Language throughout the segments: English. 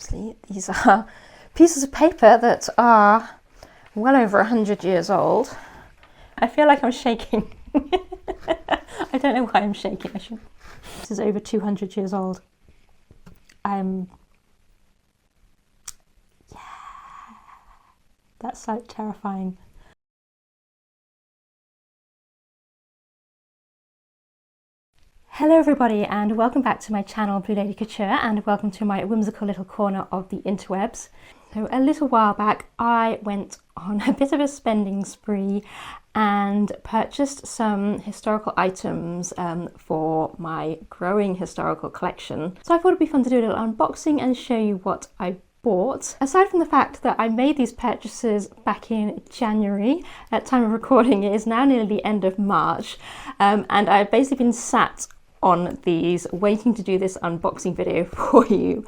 Obviously, these are pieces of paper that are well over 100 years old. I feel like I'm shaking. I don't know why I'm shaking. This is over 200 years old. Yeah, that's so terrifying. Hello everybody and welcome back to my channel Blue Lady Couture, and welcome to my whimsical little corner of the interwebs. So a little while back I went on a bit of a spending spree and purchased some historical items for my growing historical collection. So I thought it'd be fun to do a little unboxing and show you what I bought. Aside from the fact that I made these purchases back in January, at time of recording it is now nearly the end of March, and I've basically been sat on these waiting to do this unboxing video for you.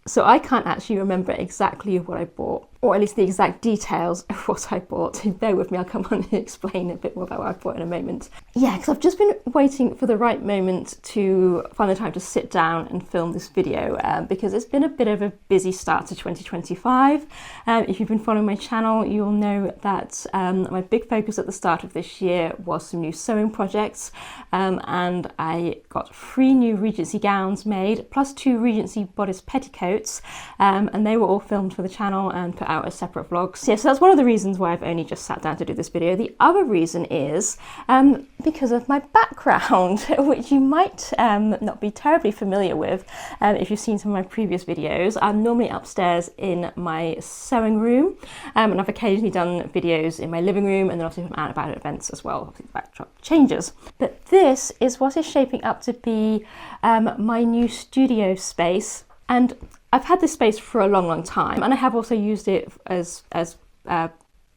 So I can't actually remember exactly what I bought, or at least the exact details of what I bought. Bear with me, I'll come on and explain a bit more about what I bought in a moment. Yeah, because I've just been waiting for the right moment to find the time to sit down and film this video, because it's been a bit of a busy start to 2025. If you've been following my channel, you'll know that my big focus at the start of this year was some new sewing projects, and I got 3 new Regency gowns made, plus 2 Regency bodice petticoats, and they were all filmed for the channel and put out as separate vlogs. So that's one of the reasons why I've only just sat down to do this video. The other reason is because of my background, which you might not be terribly familiar with if you've seen some of my previous videos. I'm normally upstairs in my sewing room, and I've occasionally done videos in my living room, and then also out about at events as well. Obviously the backdrop changes. But this is what is shaping up to be my new studio space, and I've had this space for a long time, and I have also used it as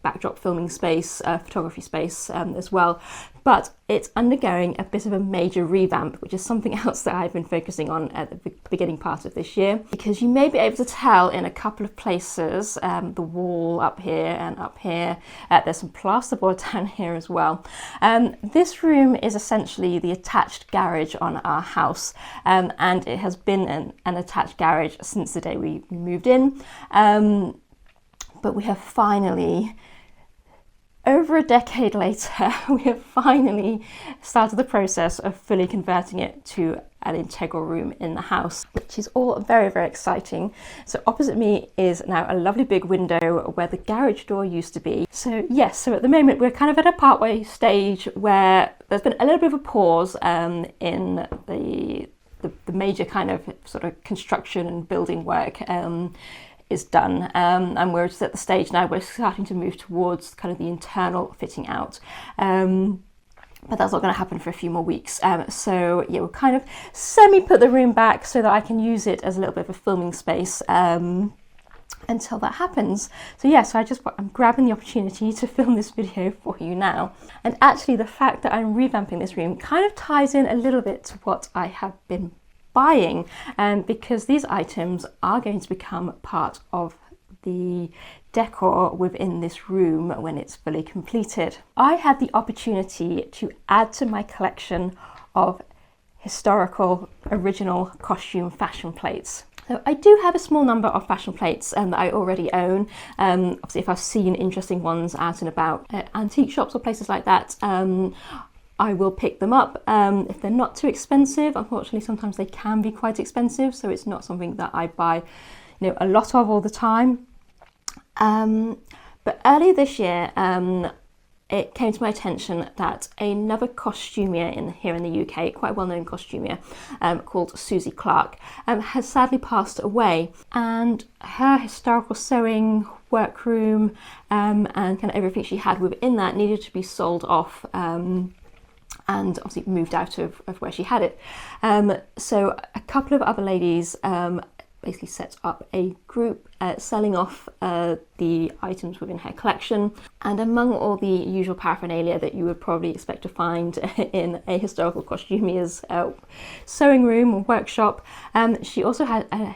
backdrop filming space, photography space as well, but it's undergoing a bit of a major revamp, which is something else that I've been focusing on at the beginning part of this year, because you may be able to tell in a couple of places, the wall up here and up here, there's some plasterboard down here as well. This room is essentially the attached garage on our house, and it has been an attached garage since the day we moved in, but we have finally, over a decade later, we have finally started the process of fully converting it to an integral room in the house, which is all very, very exciting. So opposite me is now a lovely big window where the garage door used to be. So yes, so at the moment we're kind of at a partway stage where there's been a little bit of a pause in the major kind of sort of construction and building work is done, and we're just at the stage now we're starting to move towards kind of the internal fitting out, but that's not going to happen for a few more weeks. So yeah, we'll kind of semi put the room back so that I can use it as a little bit of a filming space until that happens. So yeah, so I'm grabbing the opportunity to film this video for you now. And actually the fact that I'm revamping this room kind of ties in a little bit to what I have been buying, because these items are going to become part of the decor within this room when it's fully completed. I had the opportunity to add to my collection of historical original costume fashion plates. So I do have a small number of fashion plates that I already own. Obviously if I've seen interesting ones out and about at antique shops or places like that, I will pick them up if they're not too expensive. Unfortunately, sometimes they can be quite expensive, so it's not something that I buy, a lot of all the time. But earlier this year, it came to my attention that another costumier here in the UK, quite a well-known costumier called Susie Clark, has sadly passed away, and her historical sewing workroom and kind of everything she had within that needed to be sold off, and obviously moved out of where she had it. So a couple of other ladies basically set up a group selling off the items within her collection, and among all the usual paraphernalia that you would probably expect to find in a historical costumier's sewing room or workshop, she also had an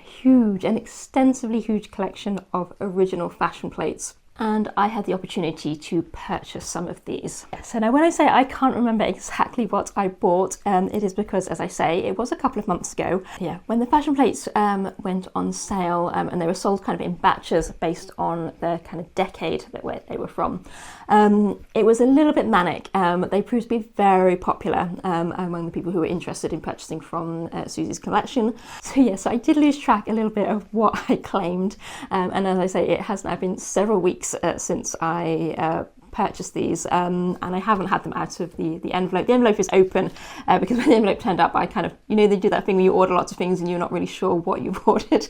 extensively huge collection of original fashion plates. and I had the opportunity to purchase some of these. So now when I say I can't remember exactly what I bought, it is because, as I say, it was a couple of months ago. Yeah, when the fashion plates went on sale, and they were sold kind of in batches based on the kind of decade that they were from. It was a little bit manic. They proved to be very popular among the people who were interested in purchasing from Susie's collection. So yes, I did lose track a little bit of what I claimed, and as I say, it has now been several weeks since I purchased these, and I haven't had them out of the envelope. The envelope is open because when the envelope turned up, I kind of, you know, they do that thing where you order lots of things and you're not really sure what you've ordered.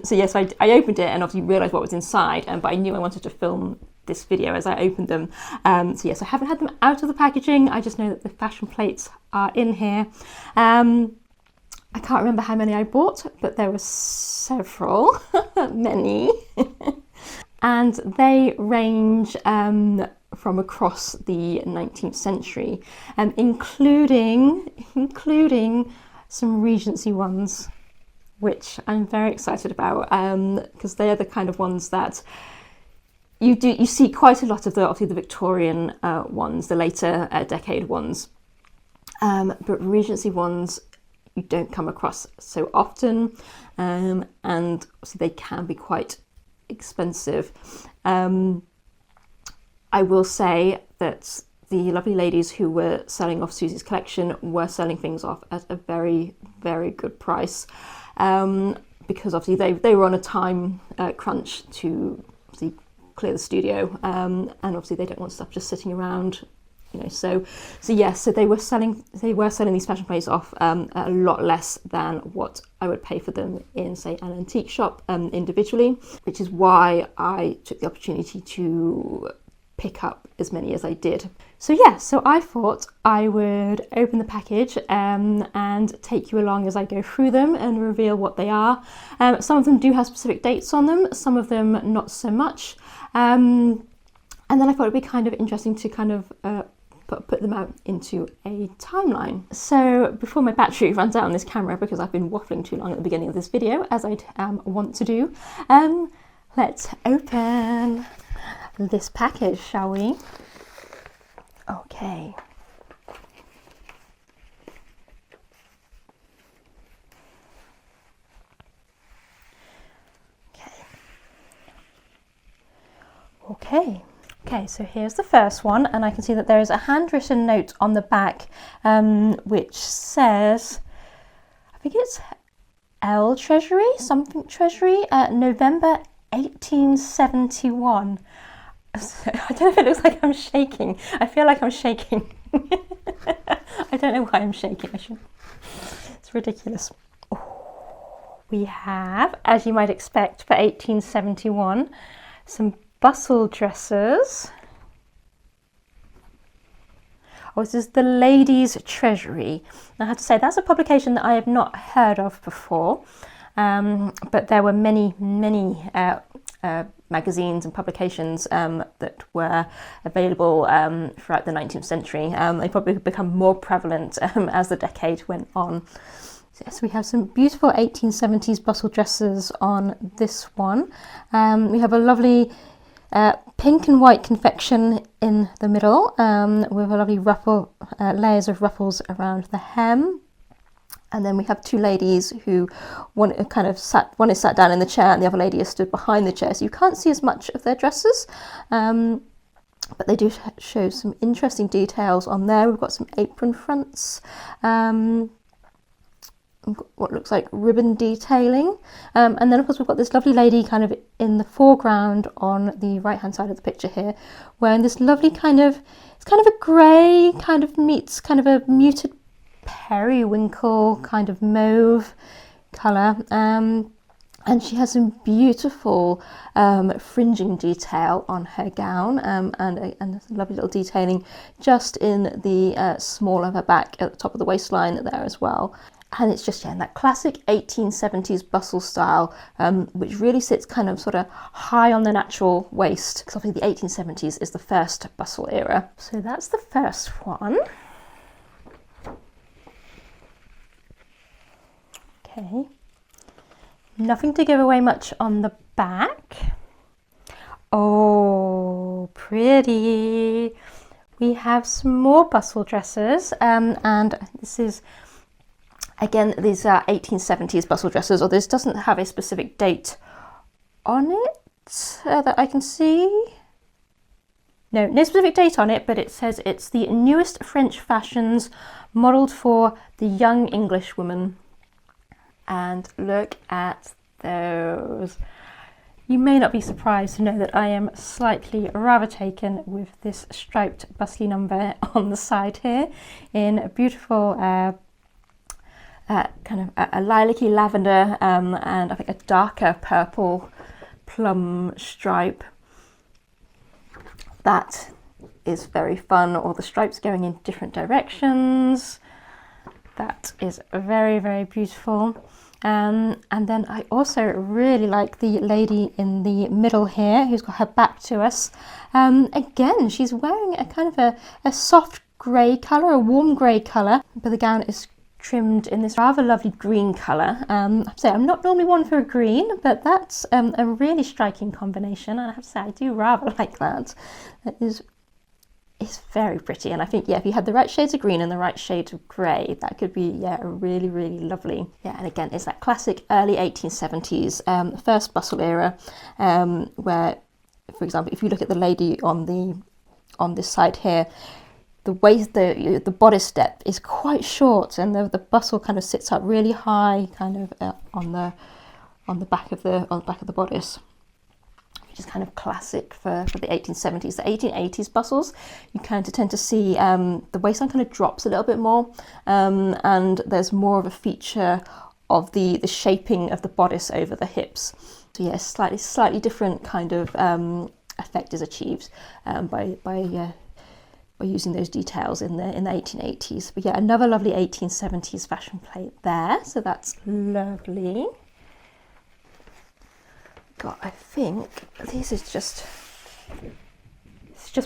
So yes, I opened it and obviously realised what was inside, but I knew I wanted to film this video as I opened them. So yes, I haven't had them out of the packaging. I just know that the fashion plates are in here. I can't remember how many I bought, but there were several, many. And they range from across the 19th century, including some Regency ones, which I'm very excited about, because they are the kind of ones that you see quite a lot of obviously the Victorian ones, the later decade ones, but Regency ones you don't come across so often, and obviously they can be quite expensive. I will say that the lovely ladies who were selling off Susie's collection were selling things off at a very, very good price, because obviously they were on a time crunch to obviously clear the studio, and obviously they don't want stuff just sitting around, you know. So yes, so they were selling these fashion plates off at a lot less than what I would pay for them in, say, an antique shop individually, which is why I took the opportunity to pick up as many as I did. So yeah, so I thought I would open the package and take you along as I go through them and reveal what they are. Some of them do have specific dates on them, some of them not so much. And then I thought it'd be kind of interesting to kind of put them out into a timeline. So before my battery runs out on this camera, because I've been waffling too long at the beginning of this video, as I want to do, let's open this package, shall we? Okay. Okay, so here's the first one, and I can see that there is a handwritten note on the back, which says, I think it's L Treasury, something Treasury, November 1871. I don't know if it looks like I'm shaking. I feel like I'm shaking. I don't know why I'm shaking. It's ridiculous. Oh, we have, as you might expect for 1871, some bustle dresses. Oh, this is the Ladies' Treasury. I have to say that's a publication that I have not heard of before, but there were many magazines and publications that were available throughout the 19th century. They probably become more prevalent as the decade went on. Yes, we have some beautiful 1870s bustle dresses on this one. We have a lovely pink and white confection in the middle, with a lovely ruffle, layers of ruffles around the hem. And then we have two ladies who one is sat down in the chair and the other lady is stood behind the chair, so you can't see as much of their dresses, but they do show some interesting details on there. We've got some apron fronts, what looks like ribbon detailing, and then of course we've got this lovely lady kind of in the foreground on the right hand side of the picture here, wearing this lovely it's kind of a grey, kind of meets kind of a muted periwinkle kind of mauve colour, and she has some beautiful fringing detail on her gown, and a lovely little detailing just in the small of her back at the top of the waistline there as well. And it's just in that classic 1870s bustle style, which really sits kind of sort of high on the natural waist, because obviously the 1870s is the first bustle era. So that's the first one. Okay, nothing to give away much on the back. Oh, pretty. We have some more bustle dresses, and this is, again, these are 1870s bustle dresses, or this doesn't have a specific date on it that I can see. No specific date on it, but it says it's the newest French fashions modelled for the young English woman. And look at those. You may not be surprised to know that I am slightly rather taken with this striped bustly number on the side here in a beautiful kind of a lilac-y lavender and I think a darker purple plum stripe. That is very fun, all the stripes going in different directions. That is very, very beautiful. And then I also really like the lady in the middle here who's got her back to us. Again, she's wearing a kind of a soft grey colour, a warm grey colour, but the gown is trimmed in this rather lovely green colour. I'm not normally one for a green, but that's a really striking combination, and I have to say I do rather like that. It's very pretty, and I think, yeah, if you had the right shades of green and the right shades of grey, that could be, yeah, really, really lovely. Yeah, and again, it's that classic early 1870s, first bustle era, where, for example, if you look at the lady on this side here, the waist, the bodice depth is quite short, and the bustle kind of sits up really high, kind of on the back of the bodice, which is kind of classic for the 1870s. The 1880s bustles, you kind of tend to see the waistline kind of drops a little bit more, and there's more of a feature of the shaping of the bodice over the hips. So yeah, slightly different kind of effect is achieved by using those details in the 1880s. But yeah, another lovely 1870s fashion plate there, so that's lovely. God, I think this is just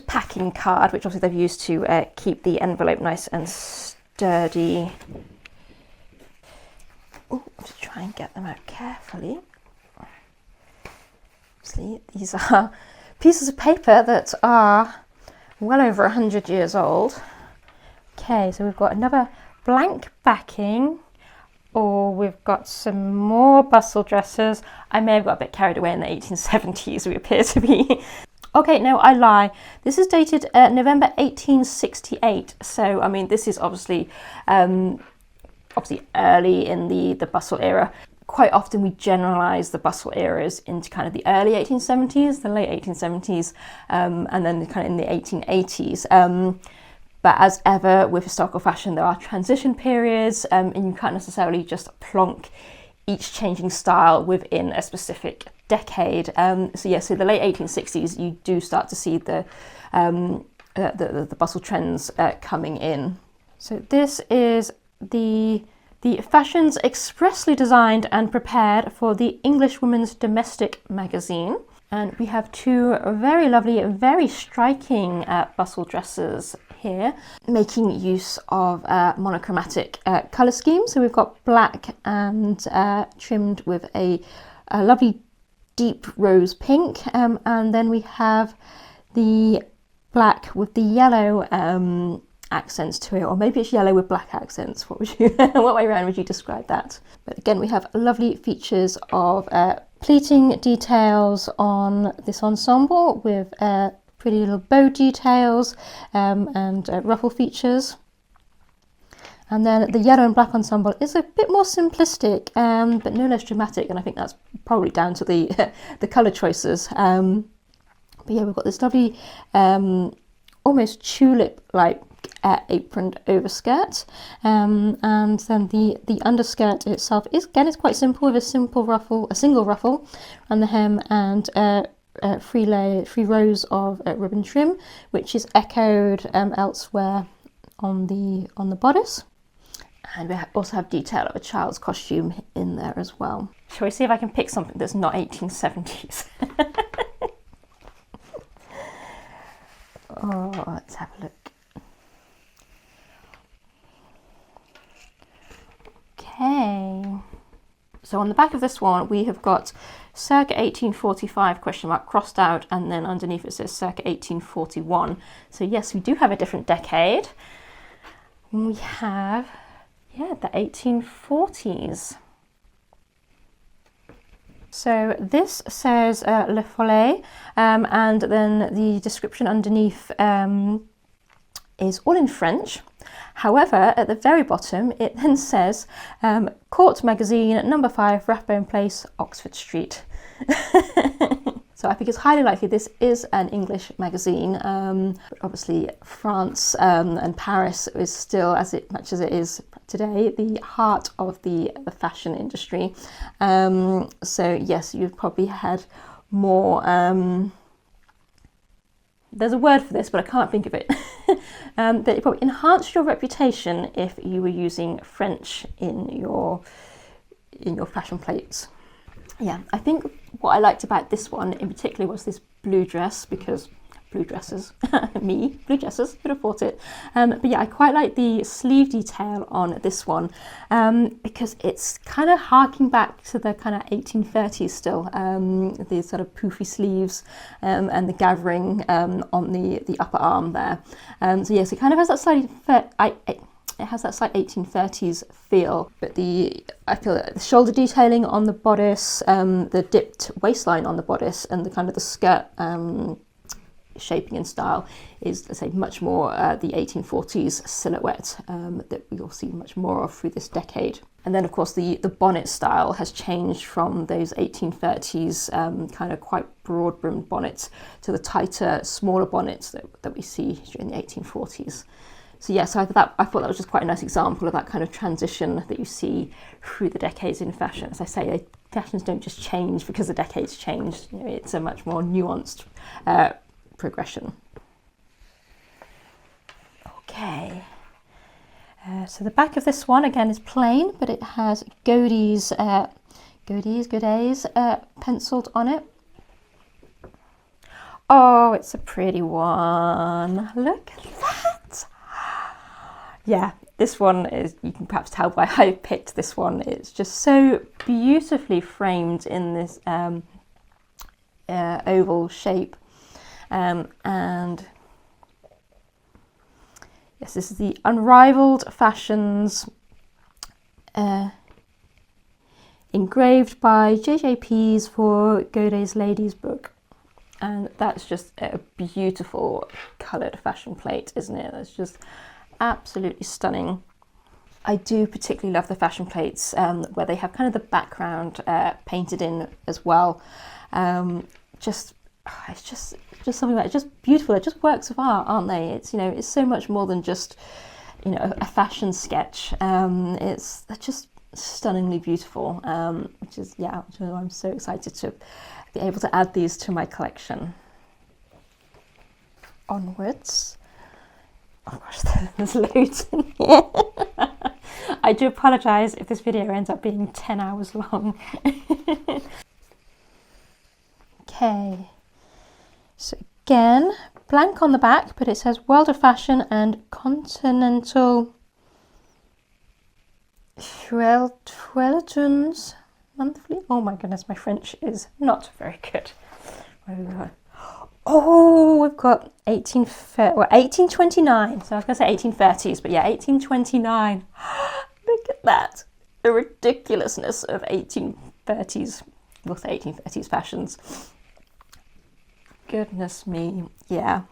packing card, which obviously they've used to keep the envelope nice and sturdy. Oh, I'll just try and get them out carefully. See, these are pieces of paper that are well over 100 years old. Okay, so we've got another blank backing, or we've got some more bustle dresses. I may have got a bit carried away in the 1870s, we appear to be. Okay, no, I lie. This is dated November 1868. So, I mean, this is obviously early in the bustle era. Quite often we generalise the bustle eras into kind of the early 1870s, the late 1870s, and then kind of in the 1880s. But as ever with historical fashion, there are transition periods, and you can't necessarily just plonk each changing style within a specific decade. So the late 1860s, you do start to see the bustle trends coming in. So this is the fashions expressly designed and prepared for the English Woman's Domestic magazine. And we have two very lovely, very striking bustle dresses here, making use of monochromatic colour schemes. So we've got black and trimmed with a lovely deep rose pink, and then we have the black with the yellow accents to it, or maybe it's yellow with black accents. What way around would you describe that? But again, we have lovely features of pleating details on this ensemble with pretty little bow details and ruffle features. And then the yellow and black ensemble is a bit more simplistic, but no less dramatic, and I think that's probably down to the colour choices. But yeah, we've got this lovely almost tulip-like aproned overskirt, and then the underskirt itself is quite simple, with a single ruffle around the hem, and three rows of ribbon trim, which is echoed elsewhere on the bodice. And we also have detail of a child's costume in there as well. Shall we see if I can pick something that's not 1870s? Oh, let's have a look. Okay. So on the back of this one, we have got circa 1845 question mark crossed out, and then underneath it says circa 1841. So yes, we do have a different decade. We have, yeah, the 1840s. So this says Le Follet, and then the description underneath is all in French. However, at the very bottom, it then says Court Magazine, number 5, Rathbone Place, Oxford Street. So I think it's highly likely this is an English magazine. But obviously, France and Paris is still, as much as it is today, the heart of the fashion industry. So yes, you've probably had more. There's a word for this, but I can't think of it. That it probably enhanced your reputation if you were using French in your fashion plates. Yeah, I think what I liked about this one in particular was this blue dress, because blue dresses, blue dresses, could have bought it. But yeah, I quite like the sleeve detail on this one, because it's kind of harking back to the kind of 1830s still, the sort of poofy sleeves and the gathering on the upper arm there. So yes, it kind of has that slightly, it has that slight 1830s feel, but I feel that the shoulder detailing on the bodice, the dipped waistline on the bodice, and the kind of the skirt shaping and style is, let's say, much more the 1840s silhouette that we'll see much more of through this decade. And then, of course, the bonnet style has changed from those 1830s kind of quite broad-brimmed bonnets to the tighter, smaller bonnets that we see during the 1840s. So yeah, so I thought that was just quite a nice example of that kind of transition that you see through the decades in fashion. As I say, fashions don't just change because the decades changed. You know, it's a much more nuanced progression. Okay, so the back of this one again is plain, but it has Godey's penciled on it. Oh, it's a pretty one. Look at that. Yeah, this one is, you can perhaps tell why I picked this one. It's just so beautifully framed in this oval shape. And yes, this is the Unrivaled Fashions, engraved by J.J. Pease for Godey's Ladies Book. And that's just a beautiful coloured fashion plate, isn't it? That's just absolutely stunning. I do particularly love the fashion plates where they have kind of the background painted in as well. It's just something like, it's just beautiful. They're just works of art, aren't they? It's, you know, it's so much more than just, you know, a fashion sketch. They're just stunningly beautiful, which is, yeah, I'm so excited to be able to add these to my collection. Onwards. Oh gosh, there's loads in here. I do apologise if this video ends up being 10 hours long. Okay, so again, blank on the back, but it says World of Fashion and Continental Feuilletons Monthly. Oh my goodness, my French is not very good. Where have we got? Oh, we've got 1829. So I was going to say 1830s, but yeah, 1829. Look at that. The ridiculousness of 1830s, we'll say 1830s fashions. Goodness me, yeah.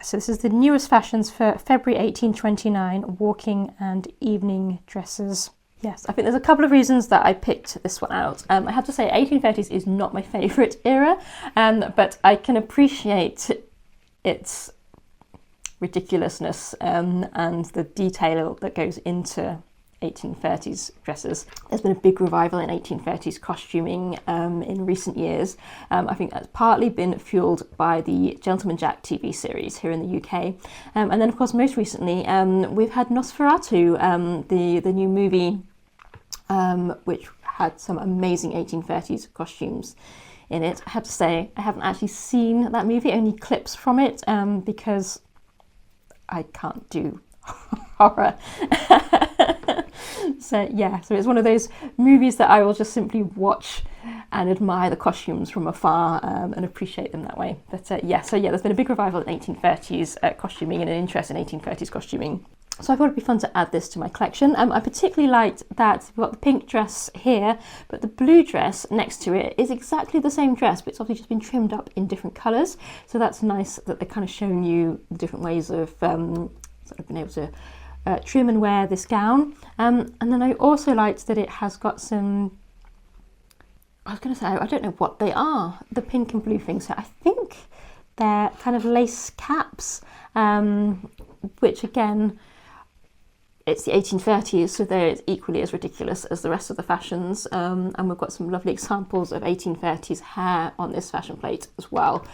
So this is the newest fashions for February 1829, walking and evening dresses. Yes, I think there's a couple of reasons that I picked this one out. I have to say 1830s is not my favourite era, but I can appreciate its ridiculousness and the detail that goes into 1830s dresses. There's been a big revival in 1830s costuming in recent years. I think that's partly been fueled by the Gentleman Jack TV series here in the UK. And then, of course, most recently, we've had Nosferatu, the new movie, which had some amazing 1830s costumes in it. I have to say, I haven't actually seen that movie, only clips from it, because I can't do horror. So yeah, so it's one of those movies that I will just simply watch and admire the costumes from afar, and appreciate them that way. But yeah, so yeah, there's been a big revival in 1830s costuming and an interest in 1830s costuming. So I thought it'd be fun to add this to my collection. I particularly liked that we've got the pink dress here, but the blue dress next to it is exactly the same dress, but it's obviously just been trimmed up in different colours. So that's nice that they're kind of showing you the different ways of sort of being able to trim and wear this gown. And then I also liked that it has got some, I was going to say, I don't know what they are, the pink and blue things. So I think they're kind of lace caps, which again, it's the 1830s, so they're equally as ridiculous as the rest of the fashions. And we've got some lovely examples of 1830s hair on this fashion plate as well.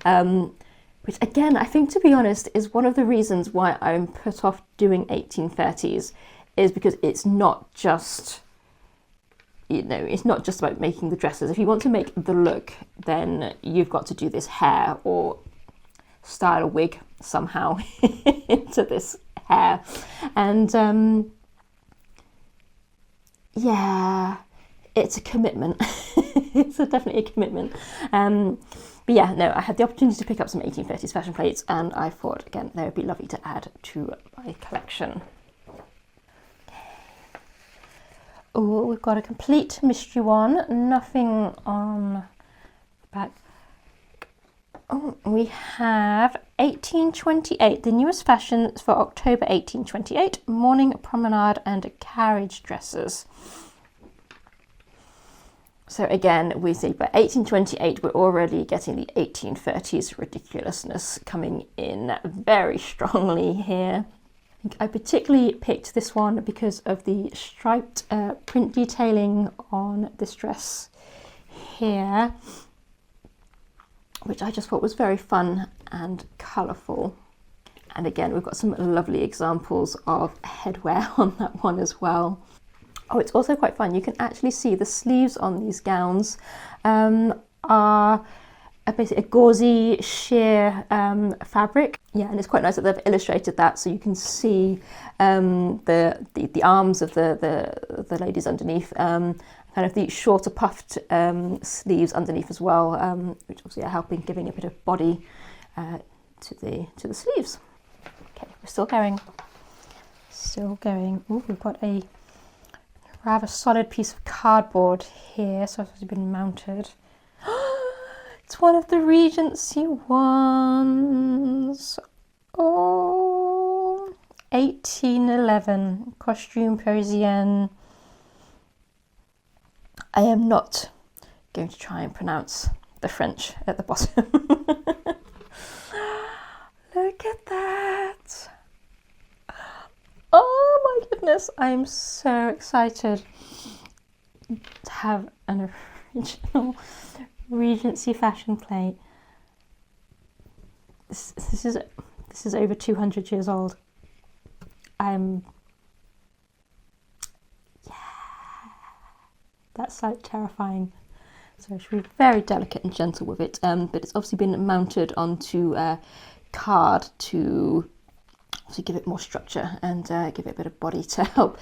Which again, I think, to be honest, is one of the reasons why I'm put off doing 1830s, is because it's not just, you know, it's not just about making the dresses. If you want to make the look, then you've got to do this hair or style a wig somehow into this hair. And yeah, it's a commitment. It's definitely a commitment. But yeah, no, I had the opportunity to pick up some 1830s fashion plates, and I thought, again, they would be lovely to add to my collection. Oh, we've got a complete mystery one, nothing on the back. Oh, we have 1828, the newest fashions for October 1828, morning promenade and carriage dresses. So again, we see by 1828, we're already getting the 1830s ridiculousness coming in very strongly here. I particularly picked this one because of the striped print detailing on this dress here, which I just thought was very fun and colourful. And again, we've got some lovely examples of headwear on that one as well. Oh, it's also quite fun. You can actually see the sleeves on these gowns are basically a gauzy sheer fabric. Yeah, and it's quite nice that they've illustrated that, so you can see the arms of the ladies underneath, kind of the shorter puffed sleeves underneath as well, which obviously are helping, giving a bit of body to the sleeves. Okay, we're still going. Still going. Ooh, we've got a rather solid piece of cardboard here, so it's been mounted. It's one of the Regency ones. Oh, 1811 costume Parisienne. I am not going to try and pronounce the French at the bottom. Look at that. Oh my goodness, I'm so excited to have an original Regency fashion plate. This is over 200 years old. Yeah, that's like terrifying. So I should be very delicate and gentle with it. But it's obviously been mounted onto card to give it more structure and give it a bit of body to help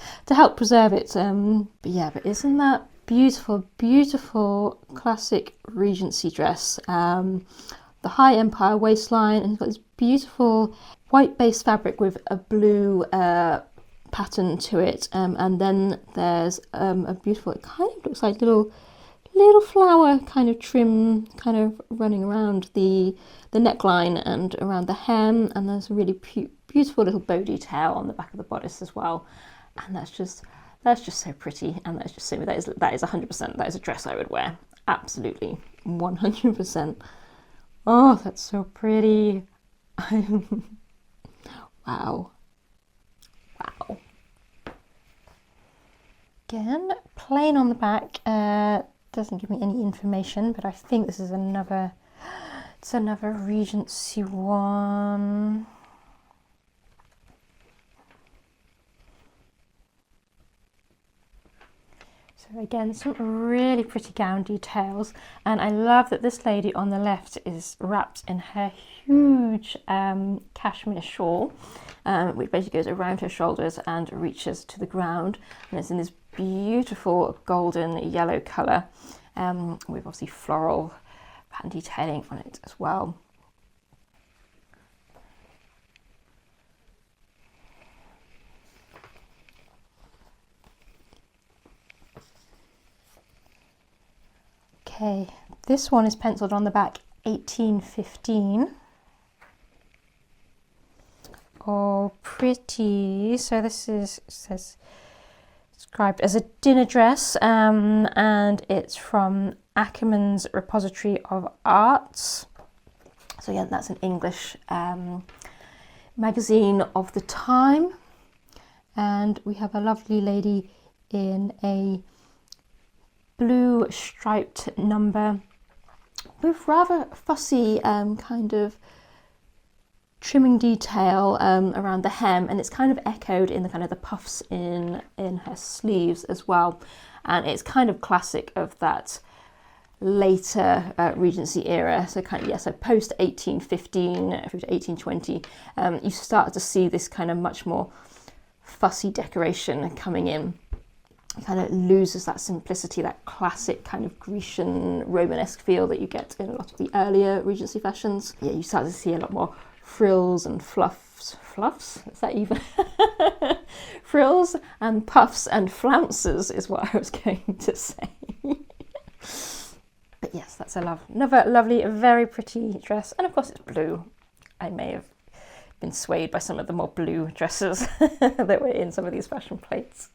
preserve it. But yeah, but isn't that beautiful, beautiful classic Regency dress? The high empire waistline, and it's got this beautiful white base fabric with a blue pattern to it, and then there's a beautiful, it kind of looks like little flower kind of trim kind of running around the neckline and around the hem, and there's a really beautiful little bow detail on the back of the bodice as well, and that's just so pretty, and that's just so, that is 100%, that is a dress I would wear, absolutely 100%. Oh, that's so pretty. Wow. Again, plain on the back, doesn't give me any information, but I think this is another Regency one. So So again, some really pretty gown details, and I love that this lady on the left is wrapped in her huge cashmere shawl, which basically goes around her shoulders and reaches to the ground, and it's in this beautiful golden yellow colour with obviously floral pattern detailing on it as well. Okay, this one is penciled on the back 1815. Oh, pretty. So this is, it says, described as a dinner dress, and it's from Ackerman's Repository of Arts. So again, that's an English magazine of the time. And we have a lovely lady in a blue striped number with rather fussy kind of trimming detail around the hem, and it's kind of echoed in the kind of the puffs in her sleeves as well, and it's kind of classic of that later Regency era. So kind of, yeah, so post 1815 through to 1820, you start to see this kind of much more fussy decoration coming in. It kind of loses that simplicity, that classic kind of Grecian Romanesque feel that you get in a lot of the earlier Regency fashions. Yeah, you start to see a lot more frills and fluffs, is that even? Frills and puffs and flounces is what I was going to say. But yes, that's another lovely, very pretty dress, and of course it's blue. I may have been swayed by some of the more blue dresses that were in some of these fashion plates.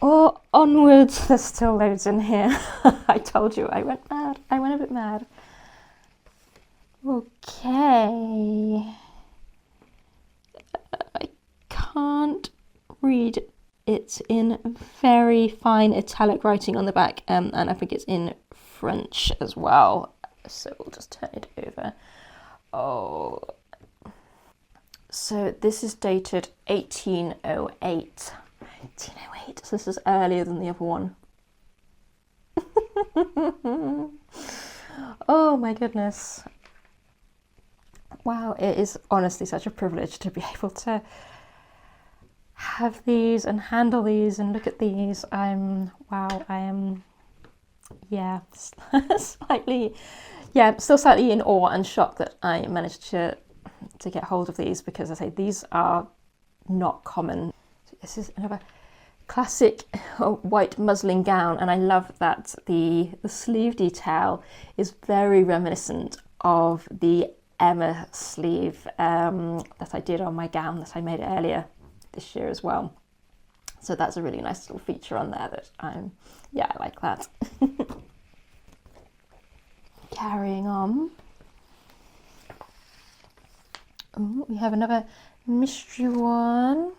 Oh, onwards, there's still loads in here. I told you I went mad. I went a bit mad. Okay. I can't read. It's in very fine italic writing on the back, and I think it's in French as well. So we'll just turn it over. Oh. So this is dated 1808. 1808, so this is earlier than the other one. Oh my goodness. Wow, it is honestly such a privilege to be able to have these and handle these and look at these. I am, yeah, slightly, yeah, still slightly in awe and shocked that I managed to get hold of these, because I say these are not common. This is another classic white muslin gown, and I love that the sleeve detail is very reminiscent of the Emma sleeve that I did on my gown that I made earlier this year as well. So that's a really nice little feature on there that I like that. Carrying on. Oh, we have another mystery one.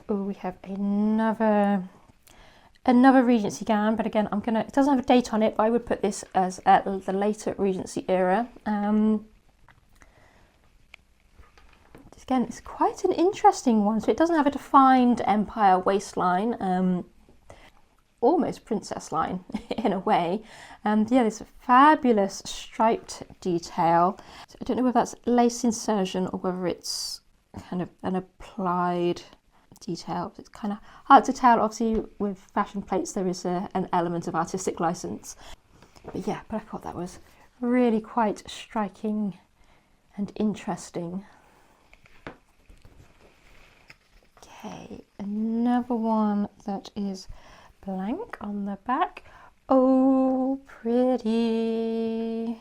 Oh, we have another Regency gown, but again, it doesn't have a date on it, but I would put this as the later Regency era. Again, it's quite an interesting one. So it doesn't have a defined empire waistline, almost princess line in a way. Yeah, this fabulous striped detail. So I don't know whether that's lace insertion or whether it's kind of an applied detail. It's kind of hard to tell. Obviously with fashion plates there is an element of artistic license, but yeah, but I thought that was really quite striking and interesting. Okay, another one that is blank on the back. Oh, pretty.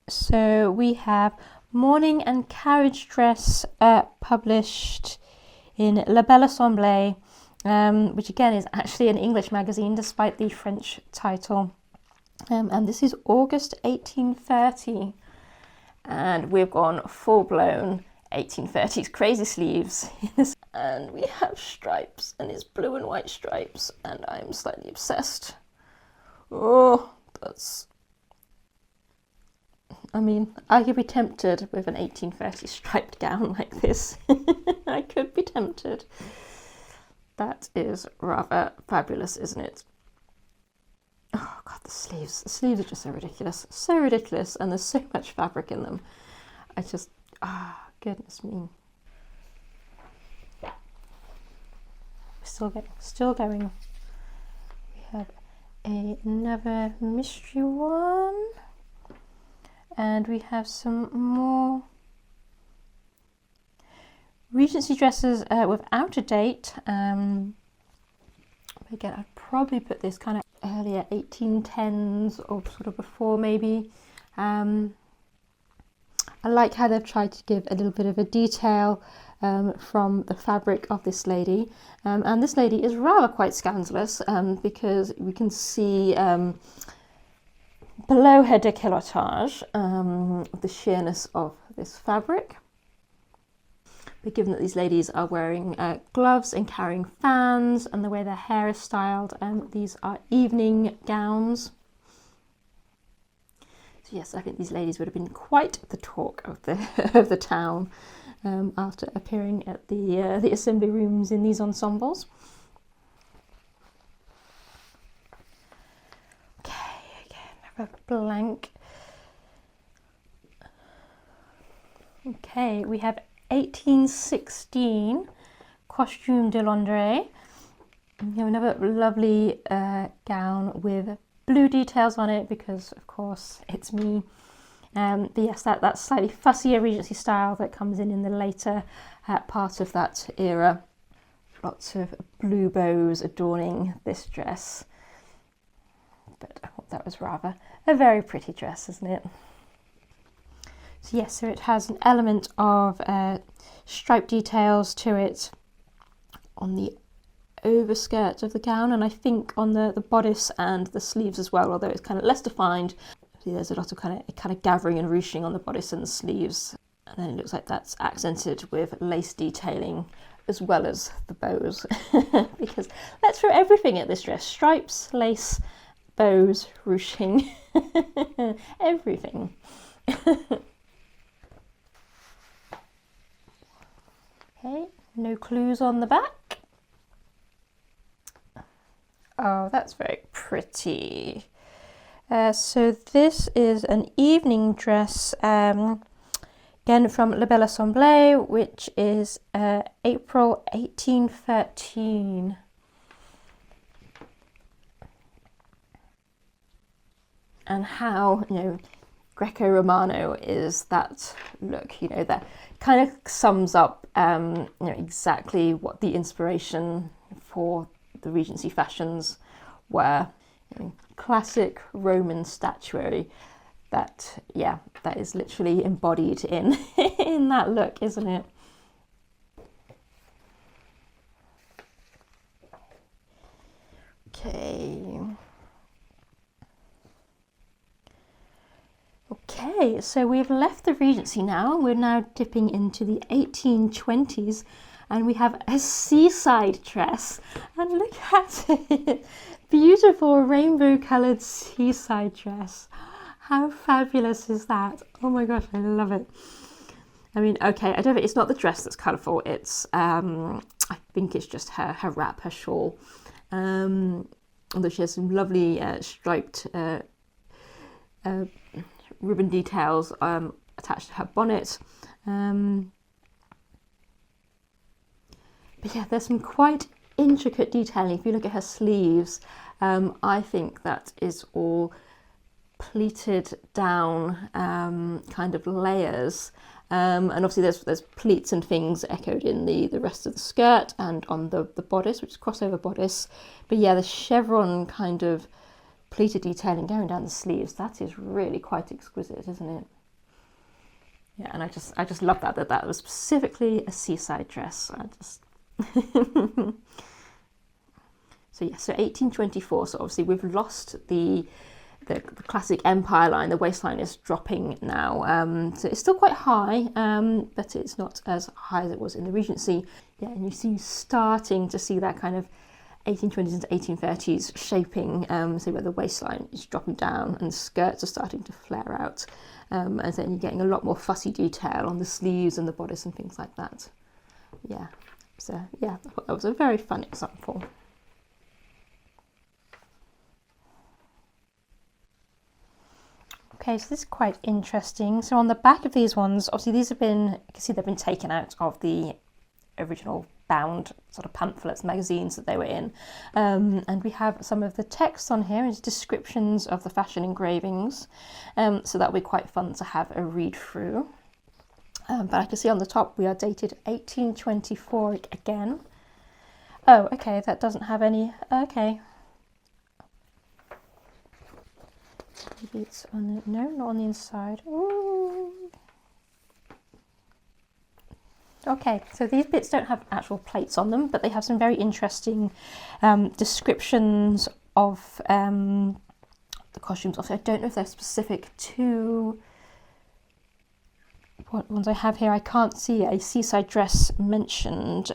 So we have Mourning and Carriage Dress, published in La Belle Assemblée, which again is actually an English magazine despite the French title. And this is August 1830. And we've gone full-blown 1830s crazy sleeves. And we have stripes, and it's blue and white stripes, and I'm slightly obsessed. Oh, I could be tempted with an 1830s striped gown like this. I could be tempted. That is rather fabulous, isn't it? Oh God, the sleeves. The sleeves are just so ridiculous. So ridiculous, and there's so much fabric in them. I just, goodness me. Still going. We have another mystery one. And we have some more Regency dresses without a date. Again, I'd probably put this kind of earlier 1810s or sort of before maybe. I like how they've tried to give a little bit of a detail from the fabric of this lady. And this lady is rather quite scandalous because we can see below her décolletage the sheerness of this fabric. But given that these ladies are wearing gloves and carrying fans, and the way their hair is styled, these are evening gowns. So yes, I think these ladies would have been quite the talk of the town after appearing at the assembly rooms in these ensembles. Okay, again, I have a blank. Okay, we have 1816 Costume de Londres. We have another lovely gown with blue details on it because, of course, it's me. But yes, that slightly fussier Regency style that comes in the later part of that era. Lots of blue bows adorning this dress. But I thought that was rather a very pretty dress, isn't it? So yes, so it has an element of stripe details to it on the overskirt of the gown, and I think on the bodice and the sleeves as well, although it's kind of less defined. See, there's a lot of kind of gathering and ruching on the bodice and the sleeves, and then it looks like that's accented with lace detailing as well as the bows. Because let's throw everything at this dress: stripes, lace, bows, ruching, everything. Okay, no clues on the back. Oh, that's very pretty. So this is an evening dress, again from La Belle Assemblée, which is April 1813. And how, Greco-Romano is that look, that kind of sums up, exactly what the inspiration for the Regency fashions were. Classic Roman statuary that is literally embodied in in that look, isn't it? Okay, so we've left the Regency now. We're now dipping into the 1820s, and we have a seaside dress, and look at it. Beautiful rainbow coloured seaside dress. How fabulous is that? Oh my gosh, I love it. I mean, okay, I don't think it's not the dress that's colourful. It's I think it's just her wrap, her shawl. Although she has some lovely striped ribbon details attached to her bonnet. But yeah, there's some quite intricate detailing. If you look at her sleeves, I think that is all pleated down kind of layers. And obviously there's pleats and things echoed in the rest of the skirt and on the bodice, which is crossover bodice. But yeah, the chevron kind of pleated detailing going down the sleeves, that is really quite exquisite, isn't it? Yeah, and I just love that was specifically a seaside dress. So yeah, so 1824, so obviously we've lost the classic empire line. The waistline is dropping now, so it's still quite high, but it's not as high as it was in the Regency. Yeah, and you see starting to see that kind of 1820s into 1830s shaping, so where the waistline is dropping down and the skirts are starting to flare out, and then you're getting a lot more fussy detail on the sleeves and the bodice and things like that. Yeah, So yeah, I thought that was a very fun example. Okay, so this is quite interesting. So on the back of these ones, obviously these have been, you can see they've been taken out of the original bound sort of pamphlets, magazines that they were in. And we have some of the text on here is descriptions of the fashion engravings. So that'll be quite fun to have a read through. But I can see on the top we are dated 1824 again. Oh, okay, that doesn't have any, okay. Maybe it's on the, no, not on the inside. Ooh. Okay, so these bits don't have actual plates on them, but they have some very interesting descriptions of the costumes. Also, I don't know if they're specific to what ones I have here. I can't see a seaside dress mentioned.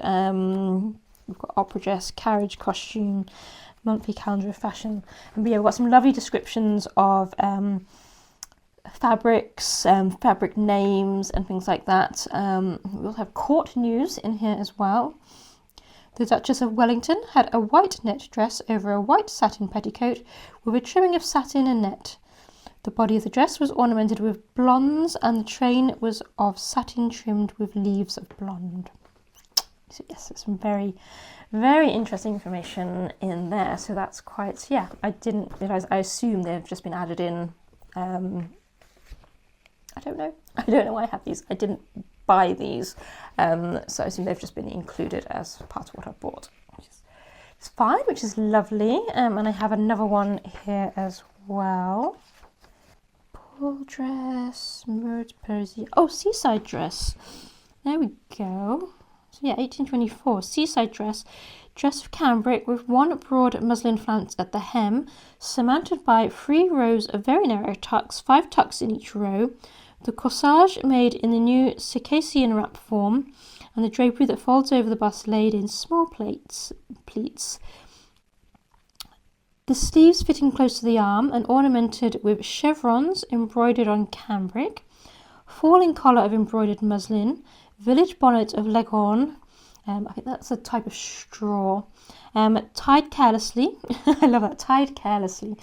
We've got opera dress, carriage costume, monthly calendar of fashion. And yeah, we've got some lovely descriptions of fabrics, fabric names and things like that. We also have court news in here as well. The Duchess of Wellington had a white net dress over a white satin petticoat with a trimming of satin and net. The body of the dress was ornamented with blondes and the train was of satin trimmed with leaves of blonde. So yes, it's some very, very interesting information in there. So that's quite, yeah, I didn't realise, I assume they've just been added in. I don't know why I have these. I didn't buy these, so I assume they've just been included as part of what I bought, which is fine, which is lovely. And I have another one here as well. Ball dress, mirrored Persian. Oh, seaside dress. There we go. So yeah, 1824, seaside dress. Dress of cambric with one broad muslin flounce at the hem, surmounted by 3 rows of very narrow tucks, 5 tucks in each row. The corsage made in the new Circassian wrap form, and the drapery that folds over the bust laid in small pleats. The sleeves fitting close to the arm and ornamented with chevrons embroidered on cambric, falling collar of embroidered muslin, village bonnet of leghorn, I think that's a type of straw, tied carelessly, I love that, tied carelessly,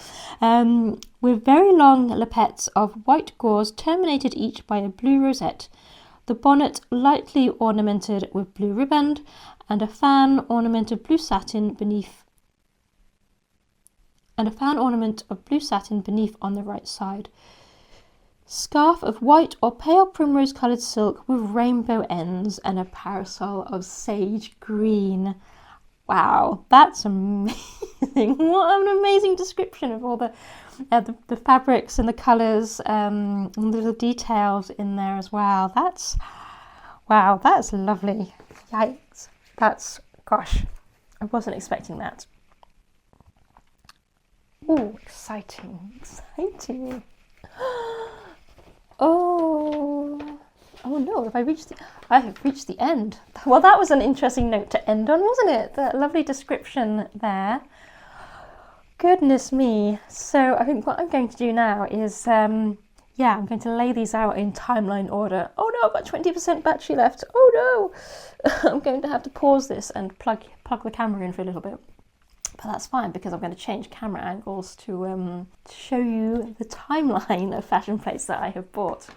with very long lappets of white gauze terminated each by a blue rosette, the bonnet lightly ornamented with blue riband, and a fan ornament of blue satin beneath on the right side. Scarf of white or pale primrose coloured silk with rainbow ends and a parasol of sage green. Wow, that's amazing. What an amazing description of all the fabrics and the colours and the little details in there as well. Wow, that's lovely. Yikes. Gosh, I wasn't expecting that. Oh, exciting. Oh no, I have reached the end. Well, that was an interesting note to end on, wasn't it? That lovely description there. Goodness me. So I think what I'm going to do now is, I'm going to lay these out in timeline order. Oh no, I've got 20% battery left. Oh no. I'm going to have to pause this and plug the camera in for a little bit. But that's fine because I'm going to change camera angles to show you the timeline of fashion plates that I have bought.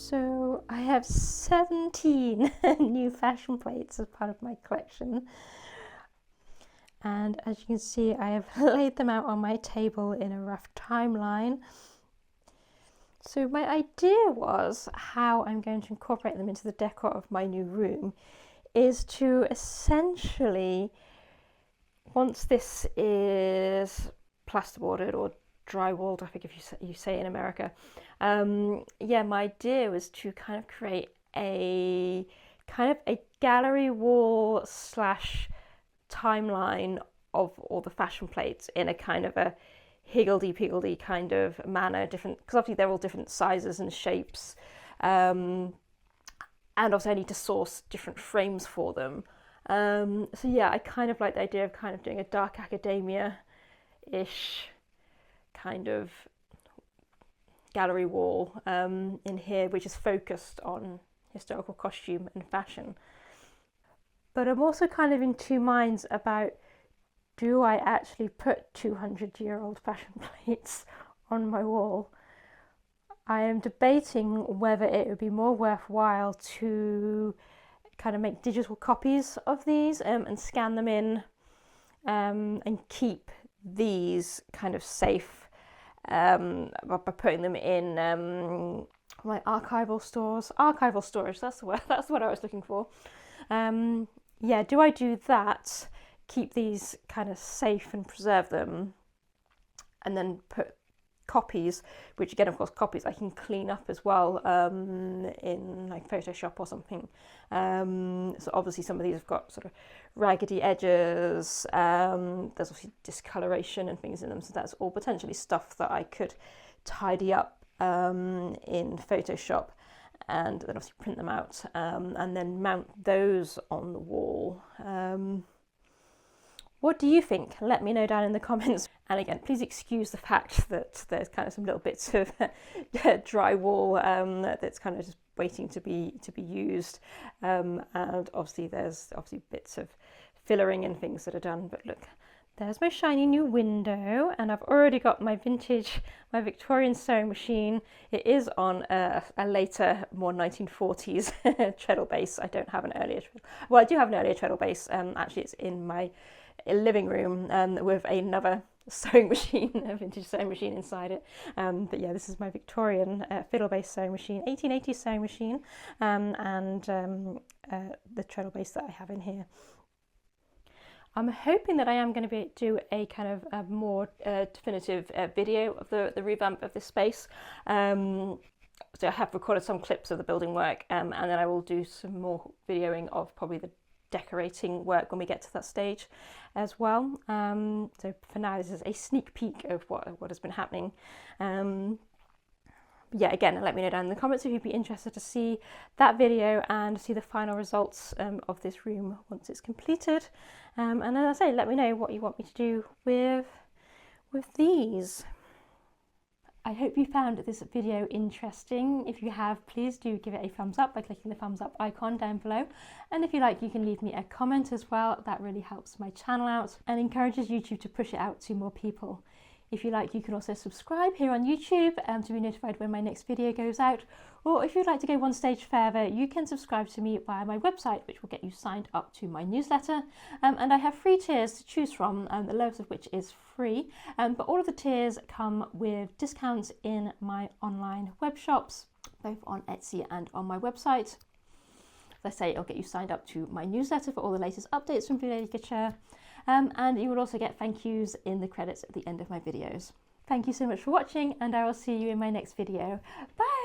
So I have 17 new fashion plates as part of my collection. And as you can see, I have laid them out on my table in a rough timeline. So my idea was how I'm going to incorporate them into the decor of my new room is to essentially, once this is plasterboarded or drywalled, I think if you say in America, yeah, my idea was to kind of create a gallery wall slash timeline of all the fashion plates in a kind of a higgledy-piggledy kind of manner, different, because obviously they're all different sizes and shapes, and also I need to source different frames for them. So yeah, I kind of like the idea of kind of doing a dark academia-ish kind of gallery wall in here, which is focused on historical costume and fashion. But I'm also kind of in two minds about, do I actually put 200-year-old fashion plates on my wall? I am debating whether it would be more worthwhile to kind of make digital copies of these and scan them in and keep these kind of safe by putting them in my archival storage. That's the word. That's what I was looking for. Yeah, do I do that, keep these kind of safe and preserve them, and then put copies, which again, of course, copies I can clean up as well in like Photoshop or something. So obviously some of these have got sort of raggedy edges, there's obviously discoloration and things in them, so that's all potentially stuff that I could tidy up in Photoshop, and then obviously print them out and then mount those on the wall. What do you think? Let me know down in the comments. And again, please excuse the fact that there's kind of some little bits of drywall that's kind of just waiting to be used, and obviously there's bits of fillering and things that are done. But look, there's my shiny new window, and I've already got my Victorian sewing machine. It is on a later, more 1940s treadle base. I don't have an earlier well, I do have an earlier treadle base. Actually, it's in my living room with another sewing machine, a vintage sewing machine inside it. But yeah, this is my Victorian fiddle-based sewing machine, 1880s sewing machine, and the treadle base that I have in here. I'm hoping that I am going to do a kind of a more definitive video of the revamp of this space. So I have recorded some clips of the building work, and then I will do some more videoing of probably the decorating work when we get to that stage as well. So for now, this is a sneak peek of what has been happening. Yeah, again, let me know down in the comments if you'd be interested to see that video and see the final results of this room once it's completed. And as I say, let me know what you want me to do with these. I hope you found this video interesting. If you have, please do give it a thumbs up by clicking the thumbs up icon down below. And if you like, you can leave me a comment as well. That really helps my channel out and encourages YouTube to push it out to more people. If you like, you can also subscribe here on YouTube to be notified when my next video goes out. Or if you'd like to go one stage further, you can subscribe to me via my website, which will get you signed up to my newsletter. And I have 3 tiers to choose from, the lowest of which is free. But all of the tiers come with discounts in my online web shops, both on Etsy and on my website. As I say, it'll get you signed up to my newsletter for all the latest updates from Blue Lady Couture. And you will also get thank yous in the credits at the end of my videos. Thank you so much for watching, and I will see you in my next video. Bye!